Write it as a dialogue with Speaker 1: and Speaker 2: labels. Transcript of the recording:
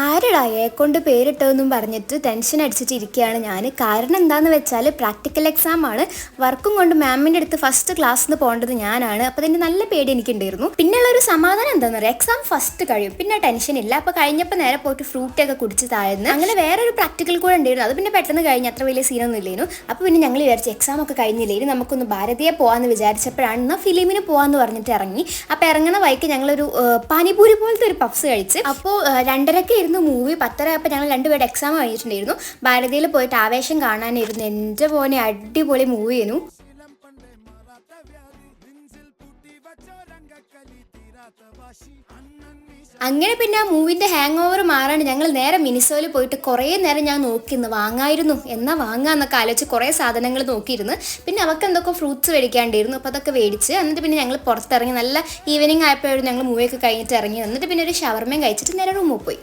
Speaker 1: ആരെടാ കൊണ്ട് പേരിട്ടതെന്നും പറഞ്ഞിട്ട് ടെൻഷൻ അടിച്ചിട്ടിരിക്കുകയാണ് ഞാൻ. കാരണം എന്താണെന്ന് വെച്ചാൽ പ്രാക്ടിക്കൽ എക്സാം ആണ്. വർക്കും കൊണ്ട് മാമിൻ്റെ അടുത്ത് ഫസ്റ്റ് ക്ലാസ്സിൽ നിന്ന് പോകേണ്ടത് ഞാനാണ്. അപ്പോൾ അതിൻ്റെ നല്ല പേടി എനിക്കുണ്ടായിരുന്നു. പിന്നെയുള്ള ഒരു സമാധാനം എന്താണെന്ന് പറയുക, എക്സാം ഫസ്റ്റ് കഴിയും, പിന്നെ ടെൻഷൻ ഇല്ല. അപ്പോൾ കഴിഞ്ഞപ്പോൾ നേരെ പോയിട്ട് ഫ്രൂട്ടൊക്കെ കുടിച്ച് താഴ്ന്ന് അങ്ങനെ വേറൊരു പ്രാക്ടിക്കൽ കൂടെ ഉണ്ടായിരുന്നു. അത് പിന്നെ പെട്ടെന്ന് കഴിഞ്ഞ് അത്ര വലിയ സീനൊന്നും ഇല്ലേനു. അപ്പോൾ പിന്നെ ഞങ്ങൾ വിചാരിച്ചു എക്സാം ഒക്കെ കഴിഞ്ഞില്ലേനും നമുക്കൊന്ന് ഭാരതീയ പോകാമെന്ന് വിചാരിച്ചപ്പോഴാണ് എന്നാൽ ഫിലിമിന് പോകാമെന്ന് പറഞ്ഞിട്ട് ഇറങ്ങി. അപ്പോൾ ഇറങ്ങുന്ന വഴിക്ക് ഞങ്ങളൊരു പാനിപൂരി പോലത്തെ ഒരു പഫ്സ് കഴിച്ച്. അപ്പോൾ 2:30 മൂവി 10:30 ആയപ്പോൾ ഞങ്ങൾ രണ്ടുപേരുടെ എക്സാം കഴിഞ്ഞിട്ടുണ്ടായിരുന്നു. ഭാരതിയിൽ പോയിട്ട് ആവേശം കാണാനായിരുന്നു. എൻ്റെ പോലെ അടിപൊളി മൂവിയായിരുന്നു. അങ്ങനെ പിന്നെ ആ മൂവിൻ്റെ ഹാങ് ഓവർ മാറാണ്ട് ഞങ്ങൾ നേരെ മിനിസോയിൽ പോയിട്ട് കുറേ നേരം ഞാൻ നോക്കിയിരുന്നു വാങ്ങായിരുന്നു എന്നാ വാങ്ങാന്നൊക്കെ ആലോചിച്ച് കുറേ സാധനങ്ങൾ നോക്കിയിരുന്നു. പിന്നെ അവർക്ക് എന്തൊക്കെ ഫ്രൂട്ട്സ് മേടിക്കാണ്ടായിരുന്നു. അപ്പോൾ അതൊക്കെ മേടിച്ച് എന്നിട്ട് പിന്നെ ഞങ്ങൾ പുറത്തിറങ്ങി. നല്ല ഈവനിങ് ആയപ്പോഴും ഞങ്ങൾ മൂവിയൊക്കെ കഴിഞ്ഞിട്ട് ഇറങ്ങി. എന്നിട്ട് പിന്നെ ഒരു ഷവർമയും കഴിച്ചിട്ട് നേരെ റൂമിൽ പോയി.